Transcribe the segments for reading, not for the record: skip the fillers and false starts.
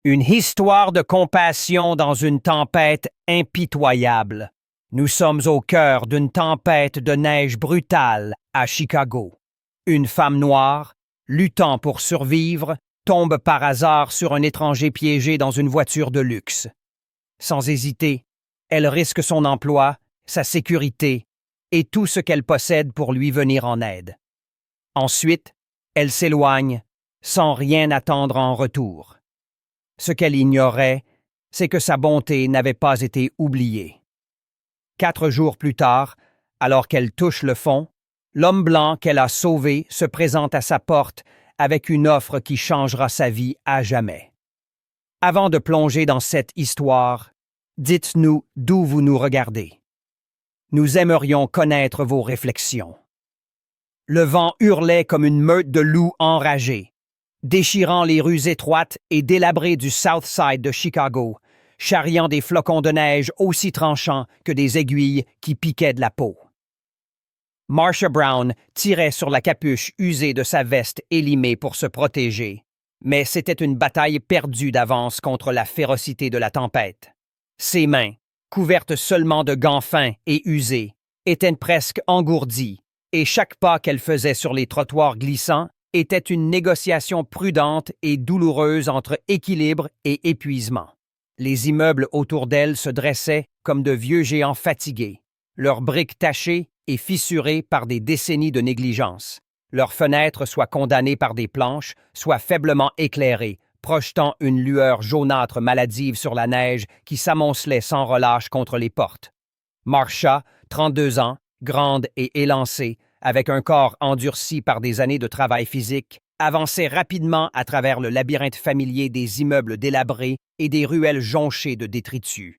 Une histoire de compassion dans une tempête impitoyable. Nous sommes au cœur d'une tempête de neige brutale à Chicago. Une femme noire, luttant pour survivre, tombe par hasard sur un étranger piégé dans une voiture de luxe. Sans hésiter, elle risque son emploi, sa sécurité et tout ce qu'elle possède pour lui venir en aide. Ensuite, elle s'éloigne, sans rien attendre en retour. Ce qu'elle ignorait, c'est que sa bonté n'avait pas été oubliée. 4 jours plus tard, alors qu'elle touche le fond, l'homme blanc qu'elle a sauvé se présente à sa porte avec une offre qui changera sa vie à jamais. Avant de plonger dans cette histoire, dites-nous d'où vous nous regardez. Nous aimerions connaître vos réflexions. Le vent hurlait comme une meute de loups enragés, déchirant les rues étroites et délabrées du South Side de Chicago, charriant des flocons de neige aussi tranchants que des aiguilles qui piquaient de la peau. Marsha Brown tirait sur la capuche usée de sa veste élimée pour se protéger, mais c'était une bataille perdue d'avance contre la férocité de la tempête. Ses mains, couvertes seulement de gants fins et usés, étaient presque engourdies, et chaque pas qu'elle faisait sur les trottoirs glissants était une négociation prudente et douloureuse entre équilibre et épuisement. Les immeubles autour d'elle se dressaient comme de vieux géants fatigués, leurs briques tachées et fissurées par des décennies de négligence, leurs fenêtres soit condamnées par des planches, soit faiblement éclairées, projetant une lueur jaunâtre maladive sur la neige qui s'amoncelait sans relâche contre les portes. Marsha, 32 ans, grande et élancée, avec un corps endurci par des années de travail physique, avançait rapidement à travers le labyrinthe familier des immeubles délabrés et des ruelles jonchées de détritus.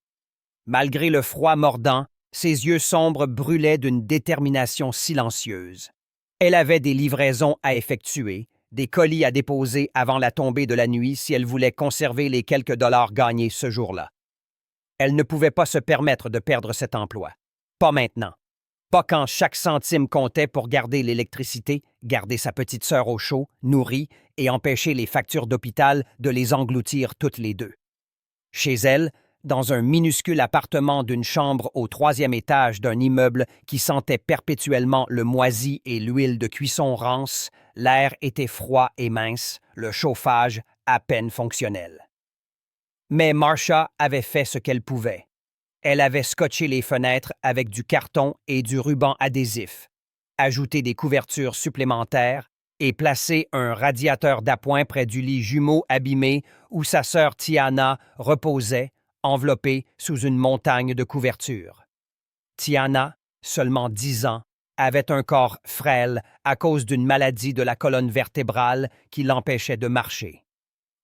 Malgré le froid mordant, ses yeux sombres brûlaient d'une détermination silencieuse. Elle avait des livraisons à effectuer, des colis à déposer avant la tombée de la nuit si elle voulait conserver les quelques dollars gagnés ce jour-là. Elle ne pouvait pas se permettre de perdre cet emploi. Pas maintenant. Pas quand chaque centime comptait pour garder l'électricité, garder sa petite sœur au chaud, nourrie, et empêcher les factures d'hôpital de les engloutir toutes les deux. Chez elle, dans un minuscule appartement d'une chambre au 3e étage d'un immeuble qui sentait perpétuellement le moisi et l'huile de cuisson rance, l'air était froid et mince, le chauffage à peine fonctionnel. Mais Marsha avait fait ce qu'elle pouvait. Elle avait scotché les fenêtres avec du carton et du ruban adhésif, ajouté des couvertures supplémentaires et placé un radiateur d'appoint près du lit jumeau abîmé où sa sœur Tiana reposait, enveloppée sous une montagne de couvertures. Tiana, seulement 10 ans, avait un corps frêle à cause d'une maladie de la colonne vertébrale qui l'empêchait de marcher.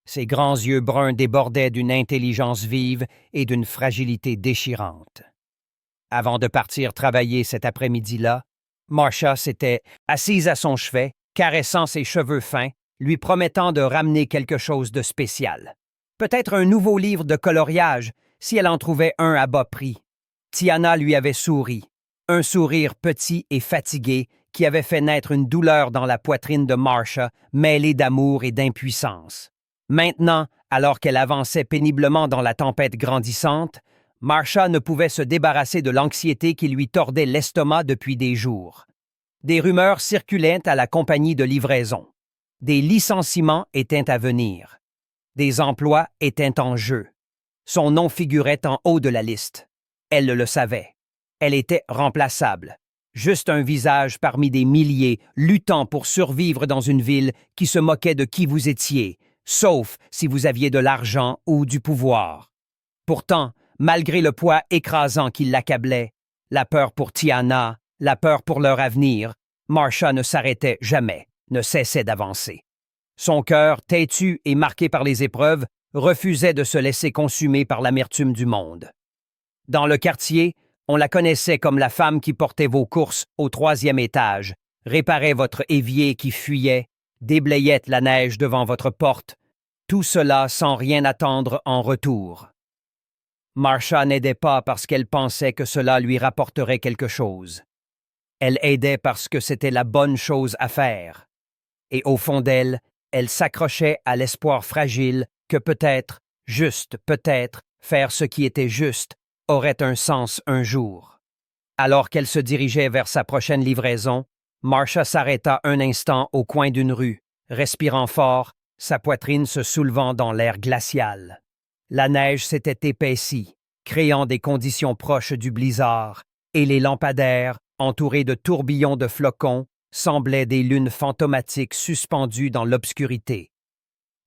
Ses grands yeux bruns débordaient d'une intelligence vive et d'une fragilité déchirante. Avant de partir travailler cet après-midi-là, Marsha s'était assise à son chevet, caressant ses cheveux fins, lui promettant de ramener quelque chose de spécial. Peut-être un nouveau livre de coloriage, si elle en trouvait un à bas prix. Tiana lui avait souri, un sourire petit et fatigué qui avait fait naître une douleur dans la poitrine de Marsha, mêlée d'amour et d'impuissance. Maintenant, alors qu'elle avançait péniblement dans la tempête grandissante, Marsha ne pouvait se débarrasser de l'anxiété qui lui tordait l'estomac depuis des jours. Des rumeurs circulaient à la compagnie de livraison. Des licenciements étaient à venir. Des emplois étaient en jeu. Son nom figurait en haut de la liste. Elle le savait. Elle était remplaçable. Juste un visage parmi des milliers luttant pour survivre dans une ville qui se moquait de qui vous étiez, sauf si vous aviez de l'argent ou du pouvoir. Pourtant, malgré le poids écrasant qui l'accablait, la peur pour Tiana, la peur pour leur avenir, Marsha ne s'arrêtait jamais, ne cessait d'avancer. Son cœur, têtu et marqué par les épreuves, refusait de se laisser consumer par l'amertume du monde. Dans le quartier, on la connaissait comme la femme qui portait vos courses au 3e étage, réparait votre évier qui fuyait, déblayait la neige devant votre porte, tout cela sans rien attendre en retour. Marsha n'aidait pas parce qu'elle pensait que cela lui rapporterait quelque chose. Elle aidait parce que c'était la bonne chose à faire. Et au fond d'elle, elle s'accrochait à l'espoir fragile que peut-être, Juste, peut-être, faire ce qui était juste aurait un sens un jour. Alors qu'elle se dirigeait vers sa prochaine livraison, Marcia s'arrêta un instant au coin d'une rue, respirant fort, sa poitrine se soulevant dans l'air glacial. La neige s'était épaissie, créant des conditions proches du blizzard, et les lampadaires, entourés de tourbillons de flocons, semblaient des lunes fantomatiques suspendues dans l'obscurité.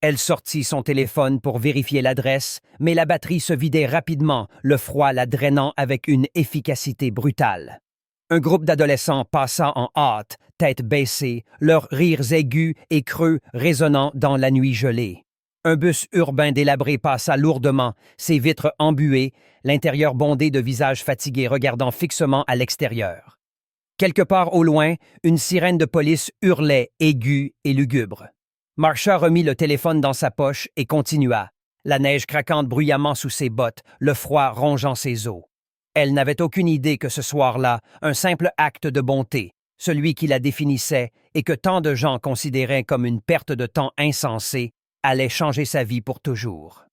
Elle sortit son téléphone pour vérifier l'adresse, mais la batterie se vidait rapidement, le froid la drainant avec une efficacité brutale. Un groupe d'adolescents passa en hâte, tête baissée, leurs rires aigus et creux résonnant dans la nuit gelée. Un bus urbain délabré passa lourdement, ses vitres embuées, l'intérieur bondé de visages fatigués regardant fixement à l'extérieur. Quelque part au loin, une sirène de police hurlait, aiguë et lugubre. Marcia remit le téléphone dans sa poche et continua, la neige craquant bruyamment sous ses bottes, le froid rongeant ses os. Elle n'avait aucune idée que ce soir-là, un simple acte de bonté, celui qui la définissait et que tant de gens considéraient comme une perte de temps insensée, allait changer sa vie pour toujours.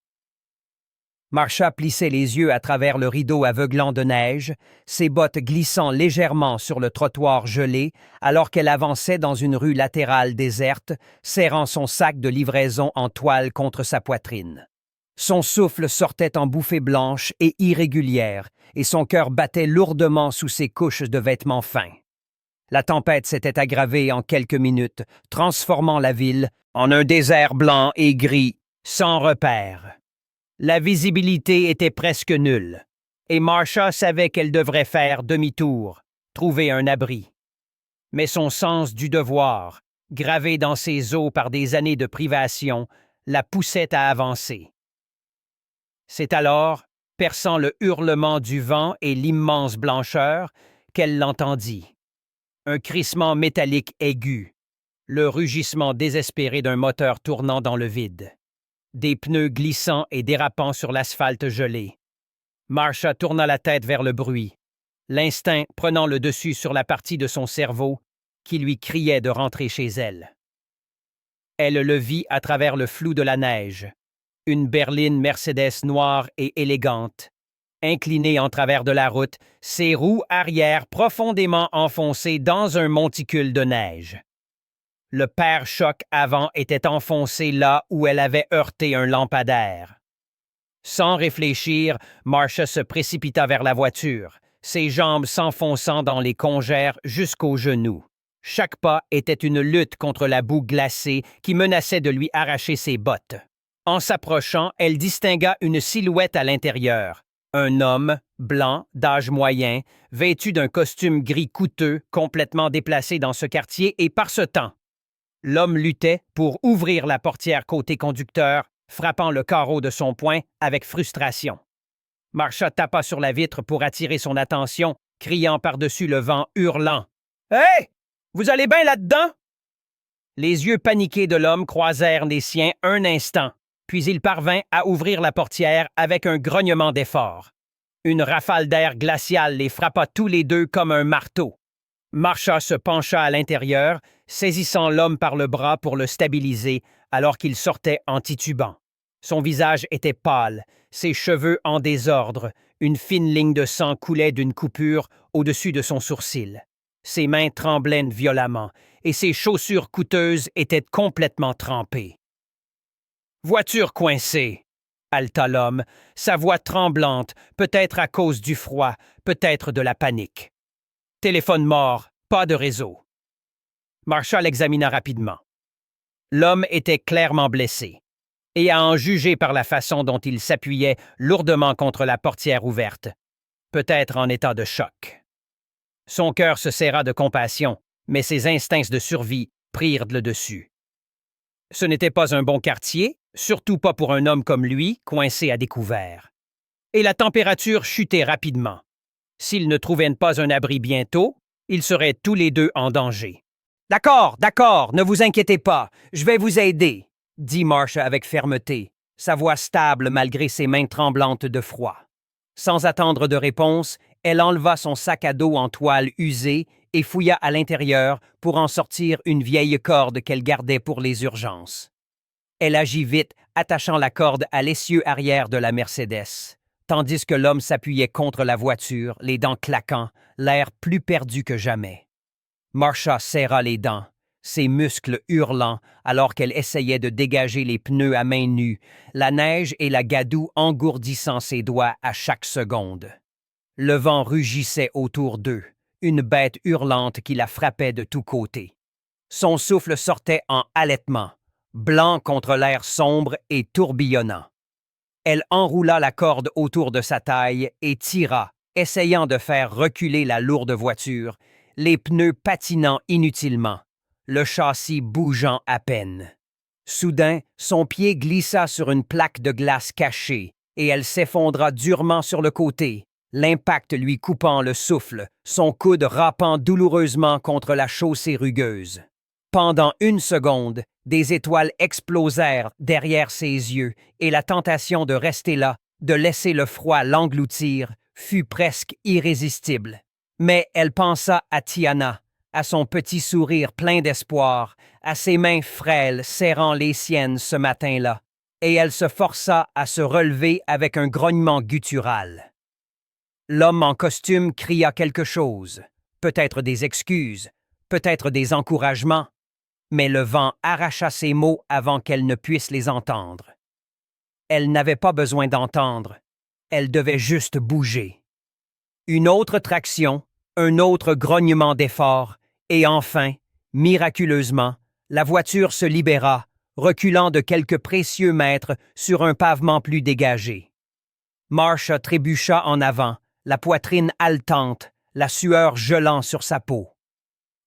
Marcia plissait les yeux à travers le rideau aveuglant de neige, ses bottes glissant légèrement sur le trottoir gelé alors qu'elle avançait dans une rue latérale déserte, serrant son sac de livraison en toile contre sa poitrine. Son souffle sortait en bouffées blanches et irrégulières, et son cœur battait lourdement sous ses couches de vêtements fins. La tempête s'était aggravée en quelques minutes, transformant la ville en un désert blanc et gris, sans repère. La visibilité était presque nulle, et Marcia savait qu'elle devrait faire demi-tour, trouver un abri. Mais son sens du devoir, gravé dans ses os par des années de privation, la poussait à avancer. C'est alors, perçant le hurlement du vent et l'immense blancheur, qu'elle l'entendit. Un crissement métallique aigu, le rugissement désespéré d'un moteur tournant dans le vide. Des pneus glissants et dérapant sur l'asphalte gelé. Marcia tourna la tête vers le bruit, l'instinct prenant le dessus sur la partie de son cerveau qui lui criait de rentrer chez elle. Elle le vit à travers le flou de la neige, une berline Mercedes noire et élégante, inclinée en travers de la route, ses roues arrière profondément enfoncées dans un monticule de neige. Le pare-choc avant était enfoncé là où elle avait heurté un lampadaire. Sans réfléchir, Marcia se précipita vers la voiture, ses jambes s'enfonçant dans les congères jusqu'aux genoux. Chaque pas était une lutte contre la boue glacée qui menaçait de lui arracher ses bottes. En s'approchant, elle distingua une silhouette à l'intérieur. Un homme, blanc, d'âge moyen, vêtu d'un costume gris coûteux, complètement déplacé dans ce quartier et par ce temps. L'homme luttait pour ouvrir la portière côté conducteur, frappant le carreau de son poing avec frustration. Marcia tapa sur la vitre pour attirer son attention, criant par-dessus le vent hurlant. « Hey! Vous allez bien là-dedans? » Les yeux paniqués de l'homme croisèrent les siens un instant, puis il parvint à ouvrir la portière avec un grognement d'effort. Une rafale d'air glacial les frappa tous les deux comme un marteau. Marcia se pencha à l'intérieur, saisissant l'homme par le bras pour le stabiliser alors qu'il sortait en titubant. Son visage était pâle, ses cheveux en désordre, une fine ligne de sang coulait d'une coupure au-dessus de son sourcil. Ses mains tremblaient violemment et ses chaussures coûteuses étaient complètement trempées. « Voiture coincée !» haleta l'homme, sa voix tremblante, peut-être à cause du froid, peut-être de la panique. Téléphone mort, pas de réseau. Marcia l'examina rapidement. L'homme était clairement blessé, et à en juger par la façon dont il s'appuyait lourdement contre la portière ouverte, peut-être en état de choc. Son cœur se serra de compassion, mais ses instincts de survie prirent le dessus. Ce n'était pas un bon quartier, surtout pas pour un homme comme lui, coincé à découvert. Et la température chutait rapidement. S'ils ne trouvaient pas un abri bientôt, ils seraient tous les deux en danger. « D'accord, ne vous inquiétez pas, je vais vous aider, » dit Marcia avec fermeté, sa voix stable malgré ses mains tremblantes de froid. Sans attendre de réponse, elle enleva son sac à dos en toile usée et fouilla à l'intérieur pour en sortir une vieille corde qu'elle gardait pour les urgences. Elle agit vite, attachant la corde à l'essieu arrière de la Mercedes, tandis que l'homme s'appuyait contre la voiture, les dents claquant, l'air plus perdu que jamais. Marcia serra les dents, ses muscles hurlant alors qu'elle essayait de dégager les pneus à main nue, la neige et la gadoue engourdissant ses doigts à chaque seconde. Le vent rugissait autour d'eux, une bête hurlante qui la frappait de tous côtés. Son souffle sortait en halètement, blanc contre l'air sombre et tourbillonnant. Elle enroula la corde autour de sa taille et tira, essayant de faire reculer la lourde voiture, les pneus patinant inutilement, le châssis bougeant à peine. Soudain, son pied glissa sur une plaque de glace cachée et elle s'effondra durement sur le côté, l'impact lui coupant le souffle, son coude râpant douloureusement contre la chaussée rugueuse. Pendant une seconde, des étoiles explosèrent derrière ses yeux et la tentation de rester là, de laisser le froid l'engloutir, fut presque irrésistible. Mais elle pensa à Tiana, à son petit sourire plein d'espoir, à ses mains frêles serrant les siennes ce matin-là, et elle se força à se relever avec un grognement guttural. L'homme en costume cria quelque chose, peut-être des excuses, peut-être des encouragements, mais le vent arracha ses mots avant qu'elle ne puisse les entendre. Elle n'avait pas besoin d'entendre, elle devait juste bouger. Une autre traction, un autre grognement d'effort, et enfin, miraculeusement, la voiture se libéra, reculant de quelques précieux mètres sur un pavement plus dégagé. Marcia trébucha en avant, la poitrine haletante, la sueur gelant sur sa peau.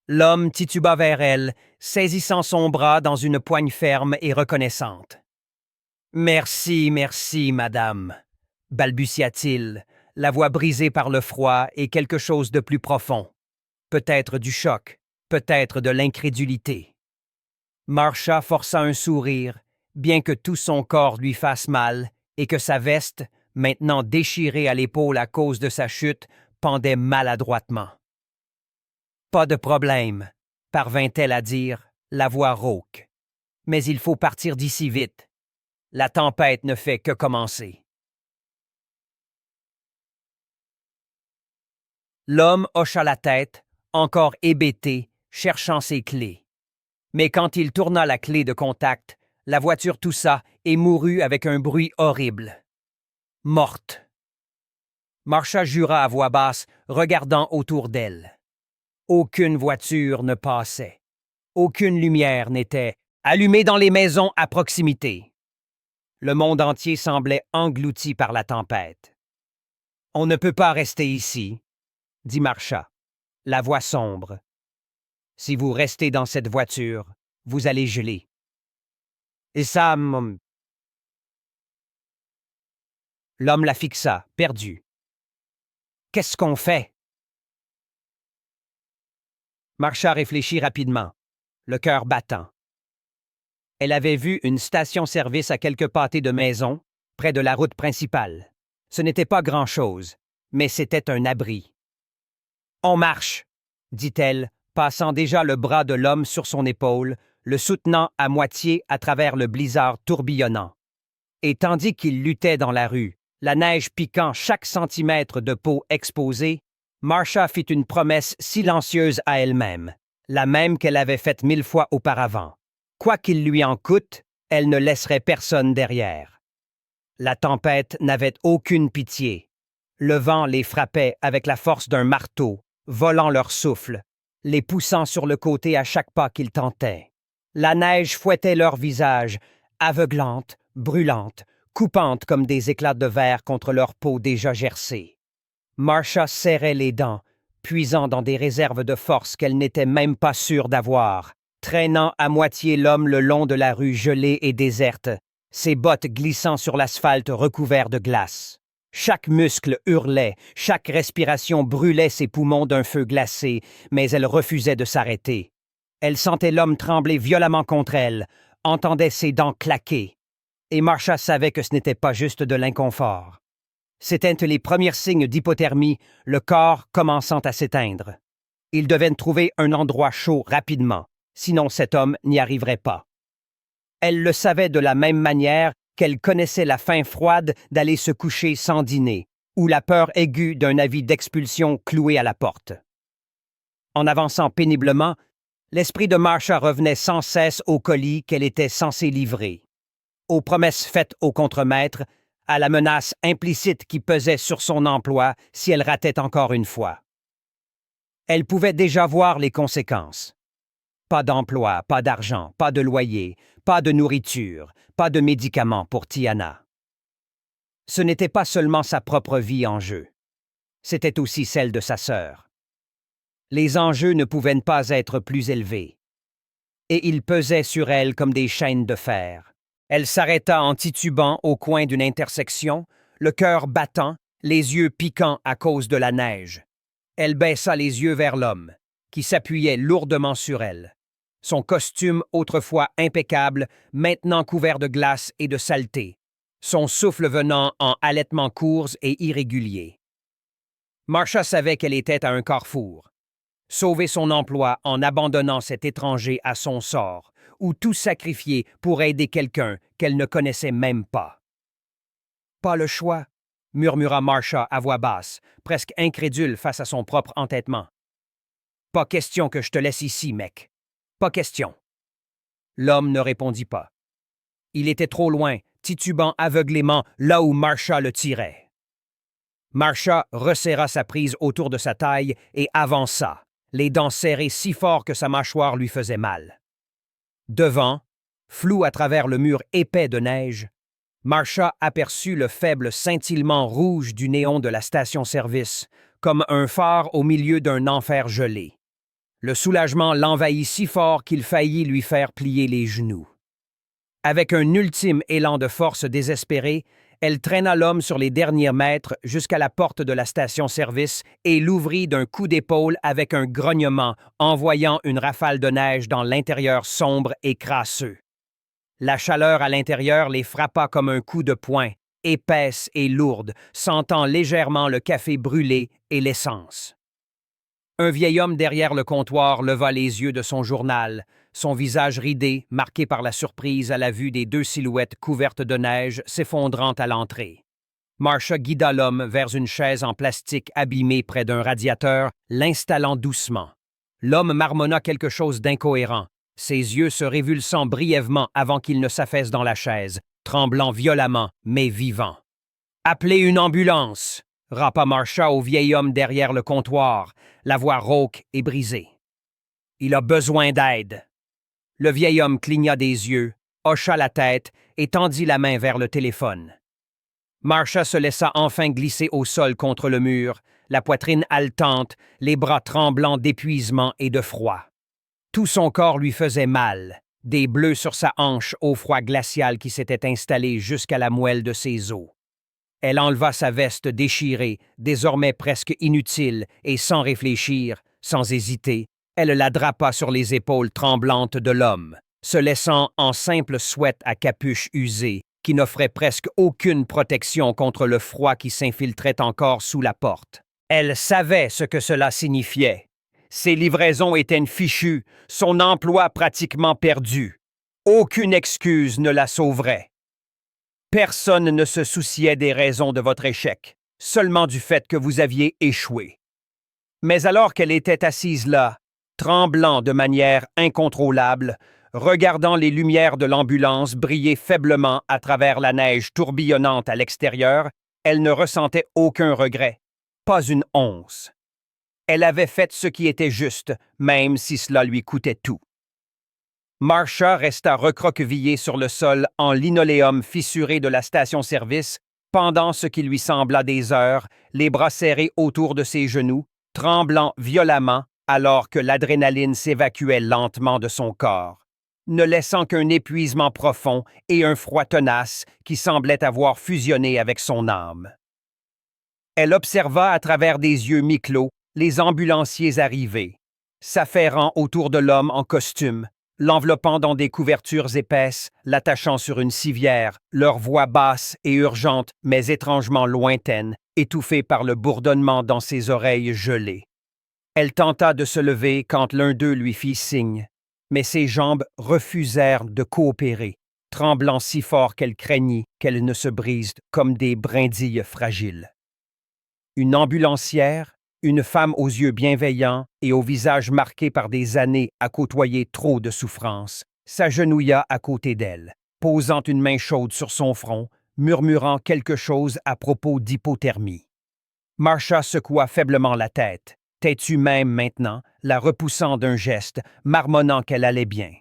L'homme tituba vers elle, saisissant son bras dans une poigne ferme et reconnaissante. « Merci, merci, madame », balbutia-t-il, la voix brisée par le froid et quelque chose de plus profond. Peut-être du choc, peut-être de l'incrédulité. Marcia força un sourire, bien que tout son corps lui fasse mal et que sa veste, maintenant déchirée à l'épaule à cause de sa chute, pendait maladroitement. « Pas de problème, parvint-elle à dire, la voix rauque. Mais il faut partir d'ici vite. La tempête ne fait que commencer. L'homme hocha la tête, encore hébété, cherchant ses clés. Mais quand il tourna la clé de contact, la voiture toussa et mourut avec un bruit horrible. Morte. Marcia jura à voix basse, regardant autour d'elle. Aucune voiture ne passait. Aucune lumière n'était allumée dans les maisons à proximité. Le monde entier semblait englouti par la tempête. « On ne peut pas rester ici, » dit Marcia, la voix sombre. « Si vous restez dans cette voiture, vous allez geler. » Et ça... L'homme la fixa, perdu. « Qu'est-ce qu'on fait? » Marcia réfléchit rapidement, le cœur battant. Elle avait vu une station-service à quelques pâtés de maisons, près de la route principale. Ce n'était pas grand-chose, mais c'était un abri. « On marche !» dit-elle, passant déjà le bras de l'homme sur son épaule, le soutenant à moitié à travers le blizzard tourbillonnant. Et tandis qu'il luttait dans la rue, la neige piquant chaque centimètre de peau exposée, Marcia fit une promesse silencieuse à elle-même, la même qu'elle avait faite 1000 fois auparavant. Quoi qu'il lui en coûte, elle ne laisserait personne derrière. La tempête n'avait aucune pitié. Le vent les frappait avec la force d'un marteau, volant leur souffle, les poussant sur le côté à chaque pas qu'ils tentaient. La neige fouettait leurs visages, aveuglante, brûlante, coupante comme des éclats de verre contre leur peau déjà gercée. Marcia serrait les dents, puisant dans des réserves de force qu'elle n'était même pas sûre d'avoir, traînant à moitié l'homme le long de la rue gelée et déserte, ses bottes glissant sur l'asphalte recouvert de glace. Chaque muscle hurlait, chaque respiration brûlait ses poumons d'un feu glacé, mais elle refusait de s'arrêter. Elle sentait l'homme trembler violemment contre elle, entendait ses dents claquer. Et Marcia savait que ce n'était pas juste de l'inconfort. C'étaient les premiers signes d'hypothermie, le corps commençant à s'éteindre. Il devait trouver un endroit chaud rapidement, sinon cet homme n'y arriverait pas. Elle le savait de la même manière qu'elle connaissait la faim froide d'aller se coucher sans dîner, ou la peur aiguë d'un avis d'expulsion cloué à la porte. En avançant péniblement, l'esprit de Marcia revenait sans cesse au colis qu'elle était censée livrer, aux promesses faites au contremaître, à la menace implicite qui pesait sur son emploi si elle ratait encore une fois. Elle pouvait déjà voir les conséquences. Pas d'emploi, pas d'argent, pas de loyer, pas de nourriture, pas de médicaments pour Tiana. Ce n'était pas seulement sa propre vie en jeu, c'était aussi celle de sa sœur. Les enjeux ne pouvaient pas être plus élevés. Et ils pesaient sur elle comme des chaînes de fer. Elle s'arrêta en titubant au coin d'une intersection, le cœur battant, les yeux piquants à cause de la neige. Elle baissa les yeux vers l'homme, qui s'appuyait lourdement sur elle. Son costume, autrefois impeccable, maintenant couvert de glace et de saleté. Son souffle venant en halètements courts et irréguliers. Marcia savait qu'elle était à un carrefour. Sauver son emploi en abandonnant cet étranger à son sort, ou tout sacrifier pour aider quelqu'un qu'elle ne connaissait même pas. Pas le choix, murmura Marcia à voix basse, presque incrédule face à son propre entêtement. Pas question que je te laisse ici, mec. Pas question. L'homme ne répondit pas. Il était trop loin, titubant aveuglément là où Marcia le tirait. Marcia resserra sa prise autour de sa taille et avança, les dents serrées si fort que sa mâchoire lui faisait mal. Devant, flou à travers le mur épais de neige, Marcia aperçut le faible scintillement rouge du néon de la station-service, comme un phare au milieu d'un enfer gelé. Le soulagement l'envahit si fort qu'il faillit lui faire plier les genoux. Avec un ultime élan de force désespérée, elle traîna l'homme sur les derniers mètres jusqu'à la porte de la station-service et l'ouvrit d'un coup d'épaule avec un grognement, envoyant une rafale de neige dans l'intérieur sombre et crasseux. La chaleur à l'intérieur les frappa comme un coup de poing, épaisse et lourde, sentant légèrement le café brûlé et l'essence. Un vieil homme derrière le comptoir leva les yeux de son journal, son visage ridé, marqué par la surprise à la vue des deux silhouettes couvertes de neige s'effondrant à l'entrée. Marcia guida l'homme vers une chaise en plastique abîmée près d'un radiateur, l'installant doucement. L'homme marmonna quelque chose d'incohérent, ses yeux se révulsant brièvement avant qu'il ne s'affaisse dans la chaise, tremblant violemment, mais vivant. « Appelez une ambulance !» rapa Marcia au vieil homme derrière le comptoir, la voix rauque et brisée. « Il a besoin d'aide. » Le vieil homme cligna des yeux, hocha la tête et tendit la main vers le téléphone. Marcia se laissa enfin glisser au sol contre le mur, la poitrine haletante, les bras tremblants d'épuisement et de froid. Tout son corps lui faisait mal, des bleus sur sa hanche au froid glacial qui s'était installé jusqu'à la moelle de ses os. Elle enleva sa veste déchirée, désormais presque inutile, et sans réfléchir, sans hésiter, elle la drapa sur les épaules tremblantes de l'homme, se laissant en simple sweat à capuche usée, qui n'offrait presque aucune protection contre le froid qui s'infiltrait encore sous la porte. Elle savait ce que cela signifiait. Ses livraisons étaient fichues, son emploi pratiquement perdu. Aucune excuse ne la sauverait. Personne ne se souciait des raisons de votre échec, seulement du fait que vous aviez échoué. Mais alors qu'elle était assise là, tremblant de manière incontrôlable, regardant les lumières de l'ambulance briller faiblement à travers la neige tourbillonnante à l'extérieur, elle ne ressentait aucun regret, pas une once. Elle avait fait ce qui était juste, même si cela lui coûtait tout. Marcia resta recroquevillée sur le sol en linoléum fissuré de la station-service pendant ce qui lui sembla des heures, les bras serrés autour de ses genoux, tremblant violemment alors que l'adrénaline s'évacuait lentement de son corps, ne laissant qu'un épuisement profond et un froid tenace qui semblait avoir fusionné avec son âme. Elle observa à travers des yeux mi-clos les ambulanciers arriver, s'affairant autour de l'homme en costume, l'enveloppant dans des couvertures épaisses, l'attachant sur une civière, leur voix basse et urgente, mais étrangement lointaine, étouffée par le bourdonnement dans ses oreilles gelées. Elle tenta de se lever quand l'un d'eux lui fit signe, mais ses jambes refusèrent de coopérer, tremblant si fort qu'elle craignit qu'elle ne se brise comme des brindilles fragiles. Une ambulancière, une femme aux yeux bienveillants et au visage marqué par des années à côtoyer trop de souffrances, s'agenouilla à côté d'elle, posant une main chaude sur son front, murmurant quelque chose à propos d'hypothermie. Marcia secoua faiblement la tête, têtue même maintenant, la repoussant d'un geste, marmonnant qu'elle allait bien.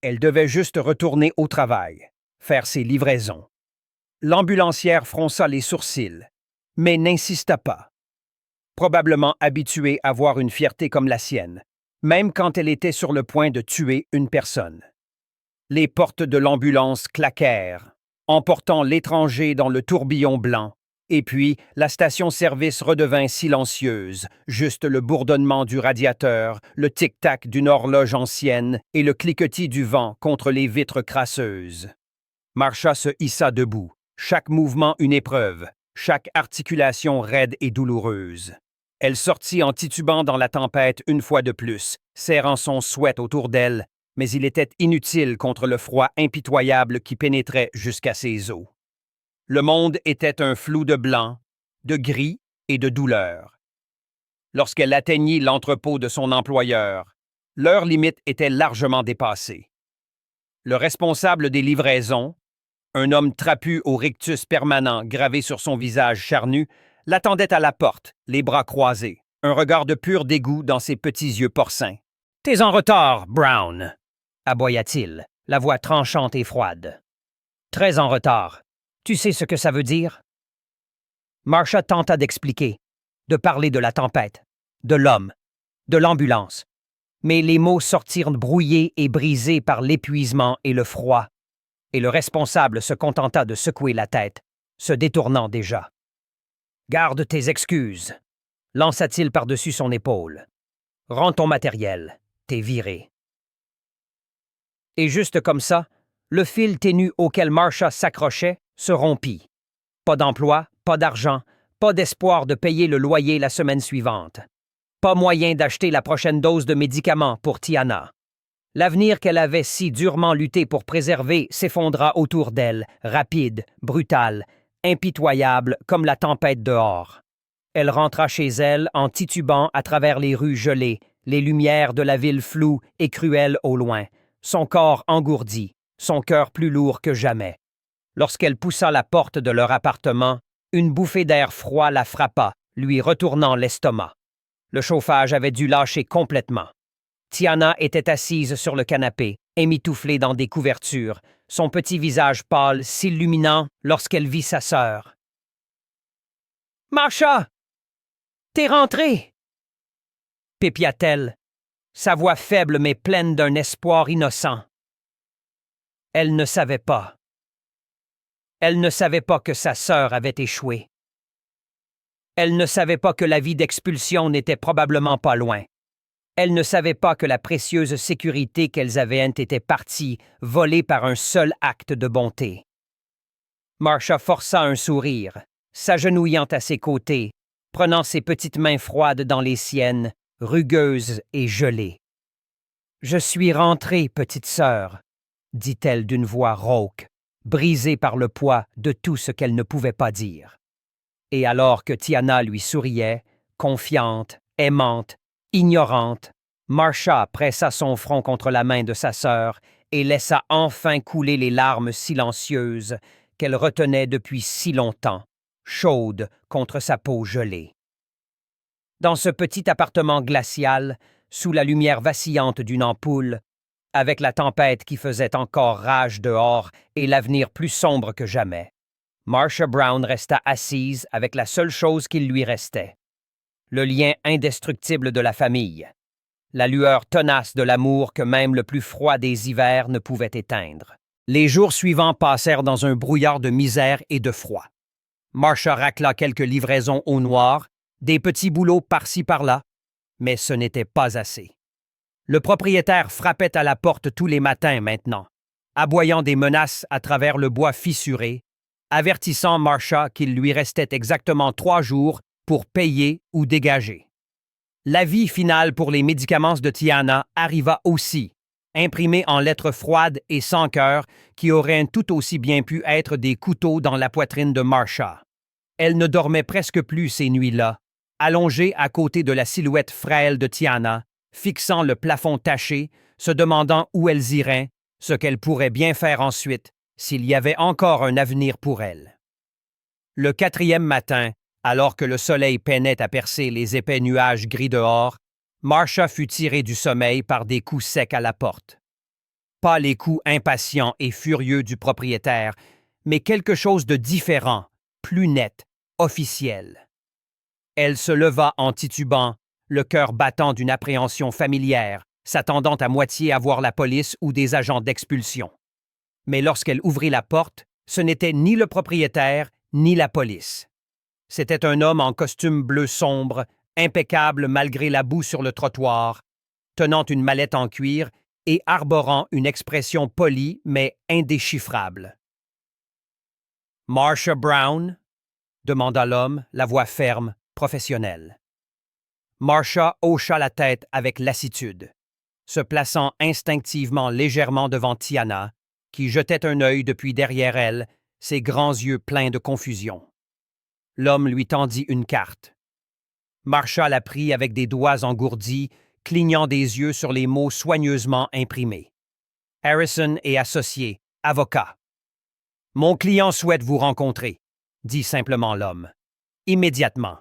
Elle devait juste retourner au travail, faire ses livraisons. L'ambulancière fronça les sourcils, mais n'insista pas. Probablement habituée à voir une fierté comme la sienne, même quand elle était sur le point de tuer une personne. Les portes de l'ambulance claquèrent, emportant l'étranger dans le tourbillon blanc, et puis la station-service redevint silencieuse, juste le bourdonnement du radiateur, le tic-tac d'une horloge ancienne et le cliquetis du vent contre les vitres crasseuses. Marcia se hissa debout, chaque mouvement une épreuve, chaque articulation raide et douloureuse. Elle sortit en titubant dans la tempête une fois de plus, serrant son sweat autour d'elle, mais il était inutile contre le froid impitoyable qui pénétrait jusqu'à ses os. Le monde était un flou de blanc, de gris et de douleur. Lorsqu'elle atteignit l'entrepôt de son employeur, l'heure limite était largement dépassée. Le responsable des livraisons, un homme trapu au rictus permanent gravé sur son visage charnu, l'attendait à la porte, les bras croisés, un regard de pur dégoût dans ses petits yeux porcins. « T'es en retard, Brown !» aboya-t-il, la voix tranchante et froide. « Très en retard. Tu sais ce que ça veut dire? » Marcia tenta d'expliquer, de parler de la tempête, de l'homme, de l'ambulance. Mais les mots sortirent brouillés et brisés par l'épuisement et le froid, et le responsable se contenta de secouer la tête, se détournant déjà. « Garde tes excuses, » lança-t-il par-dessus son épaule. « Rends ton matériel, t'es viré. » Et juste comme ça, le fil ténu auquel Marcia s'accrochait se rompit. Pas d'emploi, pas d'argent, pas d'espoir de payer le loyer la semaine suivante. Pas moyen d'acheter la prochaine dose de médicaments pour Tiana. L'avenir qu'elle avait si durement lutté pour préserver s'effondra autour d'elle, rapide, brutal, impitoyable comme la tempête dehors. Elle rentra chez elle en titubant à travers les rues gelées, les lumières de la ville floues et cruelles au loin, son corps engourdi, son cœur plus lourd que jamais. Lorsqu'elle poussa la porte de leur appartement, une bouffée d'air froid la frappa, lui retournant l'estomac. Le chauffage avait dû lâcher complètement. Tiana était assise sur le canapé, émitouflée dans des couvertures, son petit visage pâle s'illuminant lorsqu'elle vit sa sœur. « Marcia! T'es rentrée! » pépia-t-elle, sa voix faible mais pleine d'un espoir innocent. Elle ne savait pas. Elle ne savait pas que sa sœur avait échoué. Elle ne savait pas que la vie d'expulsion n'était probablement pas loin. Elle ne savait pas que la précieuse sécurité qu'elles avaient était partie, volée par un seul acte de bonté. Marcia força un sourire, s'agenouillant à ses côtés, prenant ses petites mains froides dans les siennes, rugueuses et gelées. « Je suis rentrée, petite sœur, » dit-elle d'une voix rauque, brisée par le poids de tout ce qu'elle ne pouvait pas dire. Et alors que Tiana lui souriait, confiante, aimante, ignorante, Marcia pressa son front contre la main de sa sœur et laissa enfin couler les larmes silencieuses qu'elle retenait depuis si longtemps, chaudes contre sa peau gelée. Dans ce petit appartement glacial, sous la lumière vacillante d'une ampoule, avec la tempête qui faisait encore rage dehors et l'avenir plus sombre que jamais, Marcia Brown resta assise avec la seule chose qu'il lui restait. Le lien indestructible de la famille, la lueur tenace de l'amour que même le plus froid des hivers ne pouvait éteindre. Les jours suivants passèrent dans un brouillard de misère et de froid. Marcia racla quelques livraisons au noir, des petits boulots par-ci par-là, mais ce n'était pas assez. Le propriétaire frappait à la porte tous les matins maintenant, aboyant des menaces à travers le bois fissuré, avertissant Marcia qu'il lui restait exactement 3 jours pour payer ou dégager. L'avis final pour les médicaments de Tiana arriva aussi, imprimés en lettres froides et sans cœur qui auraient tout aussi bien pu être des couteaux dans la poitrine de Marcia. Elle ne dormait presque plus ces nuits-là, allongée à côté de la silhouette frêle de Tiana, fixant le plafond taché, se demandant où elles iraient, ce qu'elles pourraient bien faire ensuite, s'il y avait encore un avenir pour elles. Le 4e matin, alors que le soleil peinait à percer les épais nuages gris dehors, Marcia fut tirée du sommeil par des coups secs à la porte. Pas les coups impatients et furieux du propriétaire, mais quelque chose de différent, plus net, officiel. Elle se leva en titubant, le cœur battant d'une appréhension familière, s'attendant à moitié à voir la police ou des agents d'expulsion. Mais lorsqu'elle ouvrit la porte, ce n'était ni le propriétaire ni la police. C'était un homme en costume bleu sombre, impeccable malgré la boue sur le trottoir, tenant une mallette en cuir et arborant une expression polie mais indéchiffrable. « Marcia Brown ?» demanda l'homme, la voix ferme, professionnelle. Marcia hocha la tête avec lassitude, se plaçant instinctivement légèrement devant Tiana, qui jetait un œil depuis derrière elle, ses grands yeux pleins de confusion. L'homme lui tendit une carte. Marcia la prit avec des doigts engourdis, clignant des yeux sur les mots soigneusement imprimés. « Harrison et associé, avocat. »« Mon client souhaite vous rencontrer, » dit simplement l'homme. « Immédiatement. »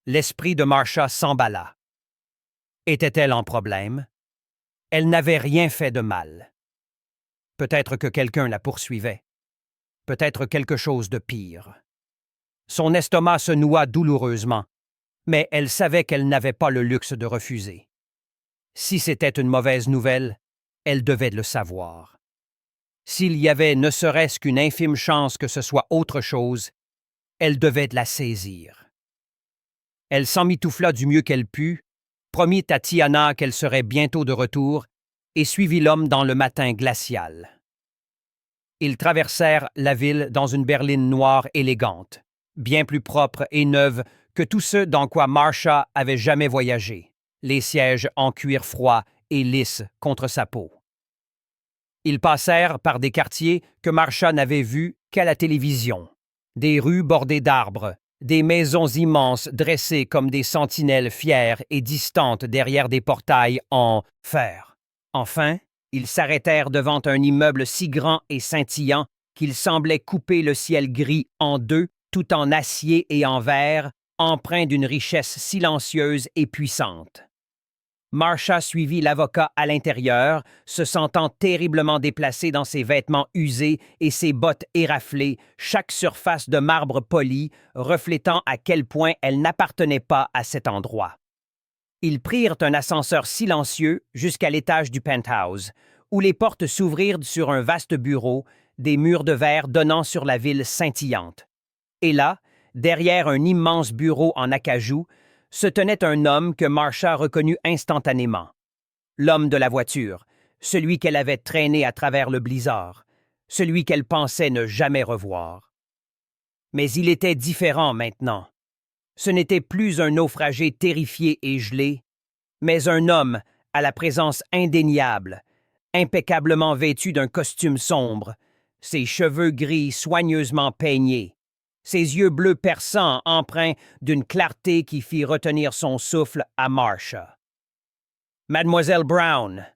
L'esprit de Marcia s'emballa. Était-elle en problème? Elle n'avait rien fait de mal. Peut-être que quelqu'un la poursuivait. Peut-être quelque chose de pire. Son estomac se noua douloureusement, mais elle savait qu'elle n'avait pas le luxe de refuser. Si c'était une mauvaise nouvelle, elle devait le savoir. S'il y avait ne serait-ce qu'une infime chance que ce soit autre chose, elle devait la saisir. Elle s'emmitoufla du mieux qu'elle put, promit à Tiana qu'elle serait bientôt de retour et suivit l'homme dans le matin glacial. Ils traversèrent la ville dans une berline noire élégante, bien plus propre et neuve que tous ceux dans quoi Marcia avait jamais voyagé, les sièges en cuir froid et lisse contre sa peau. Ils passèrent par des quartiers que Marcia n'avait vus qu'à la télévision, des rues bordées d'arbres, des maisons immenses dressées comme des sentinelles fières et distantes derrière des portails en fer. Enfin, ils s'arrêtèrent devant un immeuble si grand et scintillant qu'il semblait couper le ciel gris en deux, tout en acier et en verre, empreint d'une richesse silencieuse et puissante. Marcia suivit l'avocat à l'intérieur, se sentant terriblement déplacée dans ses vêtements usés et ses bottes éraflées, chaque surface de marbre poli reflétant à quel point elle n'appartenait pas à cet endroit. Ils prirent un ascenseur silencieux jusqu'à l'étage du penthouse, où les portes s'ouvrirent sur un vaste bureau, des murs de verre donnant sur la ville scintillante. Et là, derrière un immense bureau en acajou, se tenait un homme que Marcia reconnut instantanément. L'homme de la voiture, celui qu'elle avait traîné à travers le blizzard, celui qu'elle pensait ne jamais revoir. Mais il était différent maintenant. Ce n'était plus un naufragé terrifié et gelé, mais un homme à la présence indéniable, impeccablement vêtu d'un costume sombre, ses cheveux gris soigneusement peignés, ses yeux bleus perçants empreints d'une clarté qui fit retenir son souffle à Marcia. « Mademoiselle Brown »,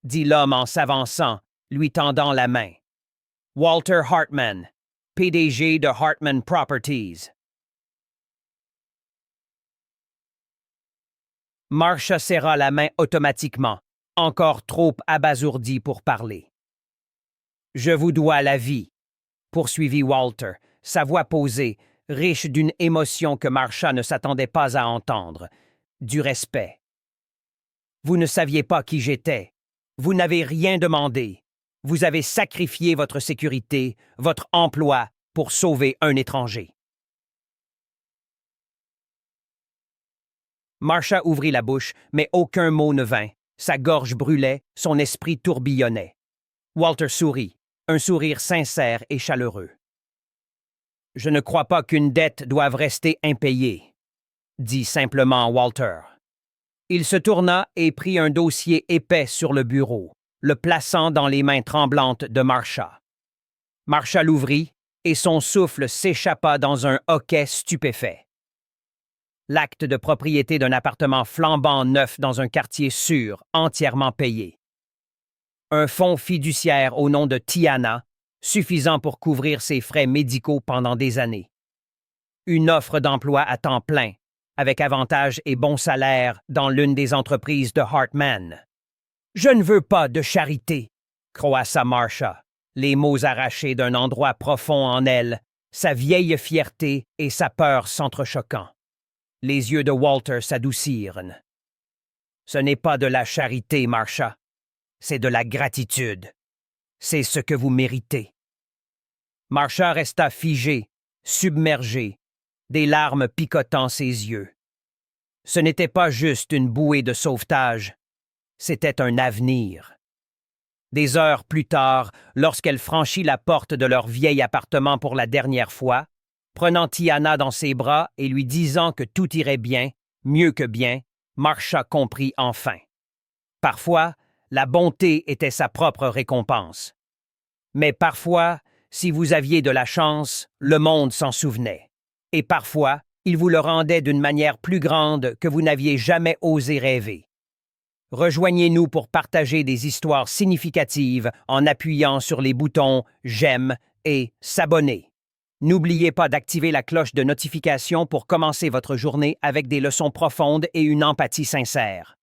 dit l'homme en s'avançant, lui tendant la main. « Walter Hartman, PDG de Hartman Properties. » Marcia serra la main automatiquement, encore trop abasourdie pour parler. « Je vous dois la vie, » poursuivit Walter, sa voix posée, riche d'une émotion que Marcia ne s'attendait pas à entendre, du respect. Vous ne saviez pas qui j'étais. Vous n'avez rien demandé. Vous avez sacrifié votre sécurité, votre emploi, pour sauver un étranger. Marcia ouvrit la bouche, mais aucun mot ne vint. Sa gorge brûlait, son esprit tourbillonnait. Walter sourit, un sourire sincère et chaleureux. « Je ne crois pas qu'une dette doive rester impayée, » dit simplement Walter. Il se tourna et prit un dossier épais sur le bureau, le plaçant dans les mains tremblantes de Marcia. Marcia l'ouvrit et son souffle s'échappa dans un hoquet stupéfait. L'acte de propriété d'un appartement flambant neuf dans un quartier sûr, entièrement payé. Un fonds fiduciaire au nom de Tiana, suffisant pour couvrir ses frais médicaux pendant des années. Une offre d'emploi à temps plein, avec avantages et bons salaires dans l'une des entreprises de Hartman. « Je ne veux pas de charité », croassa Marcia, les mots arrachés d'un endroit profond en elle, sa vieille fierté et sa peur s'entrechoquant. Les yeux de Walter s'adoucirent. « Ce n'est pas de la charité, Marcia, c'est de la gratitude. C'est ce que vous méritez. » Marcia resta figée, submergée, des larmes picotant ses yeux. Ce n'était pas juste une bouée de sauvetage, c'était un avenir. Des heures plus tard, lorsqu'elle franchit la porte de leur vieil appartement pour la dernière fois, prenant Tiana dans ses bras et lui disant que tout irait bien, mieux que bien, Marcia comprit enfin. Parfois, la bonté était sa propre récompense. Mais parfois, si vous aviez de la chance, le monde s'en souvenait. Et parfois, il vous le rendait d'une manière plus grande que vous n'aviez jamais osé rêver. Rejoignez-nous pour partager des histoires significatives en appuyant sur les boutons « J'aime » et « S'abonner ». N'oubliez pas d'activer la cloche de notification pour commencer votre journée avec des leçons profondes et une empathie sincère.